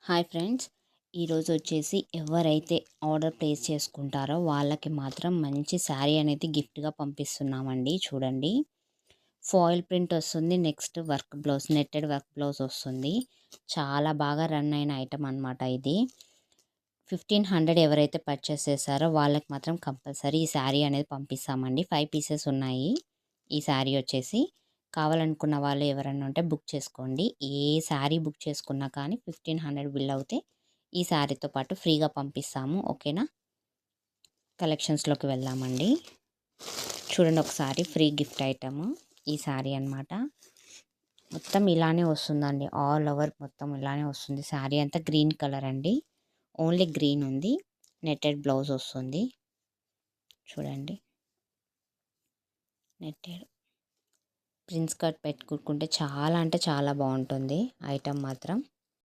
Hi friends, ఈరోజు వచ్చేసి ఎవరైతే ఆర్డర్ ప్లేస్ చేసుకుంటారో వాళ్ళకి మాత్రం మంచి శారీ అనేది గిఫ్ట్గా పంపిస్తున్నామండి. చూడండి, ఫాయిల్ ప్రింట్ వస్తుంది. Next work blouse, netted work blouse వస్తుంది. చాలా బాగా రన్ అయిన ఐటమ్ అనమాట ఇది. 1500 ఎవరైతే పర్చేస్ చేశారో వాళ్ళకి మాత్రం కంపల్సరీ ఈ శారీ అనేది పంపిస్తామండి. 5 పీసెస్ ఉన్నాయి. ఈ శారీ వచ్చేసి కావాలనుకున్న వాళ్ళు ఎవరైనా ఉంటే బుక్ చేసుకోండి. ఏ శారీ బుక్ చేసుకున్నా కానీ 1500 బిల్ అవుతే ఈ శారీతో పాటు ఫ్రీగా పంపిస్తాము. ఓకేనా? కలెక్షన్స్లోకి వెళ్దామండి. చూడండి, ఒకసారి ఫ్రీ గిఫ్ట్ ఐటమ్ ఈ శారీ అనమాట. మొత్తం ఇలానే వస్తుందండి. ఆల్ ఓవర్ మొత్తం ఇలానే వస్తుంది. శారీ అంతా గ్రీన్ కలర్ అండి. ఓన్లీ గ్రీన్ ఉంది. నెట్టెడ్ బ్లౌజ్ వస్తుంది. చూడండి, నెట్టెడ్ ప్రిన్స్ కట్ పెట్టుకుంటే చాలా అంటే చాలా బాగుంటుంది ఐటమ్ మాత్రం.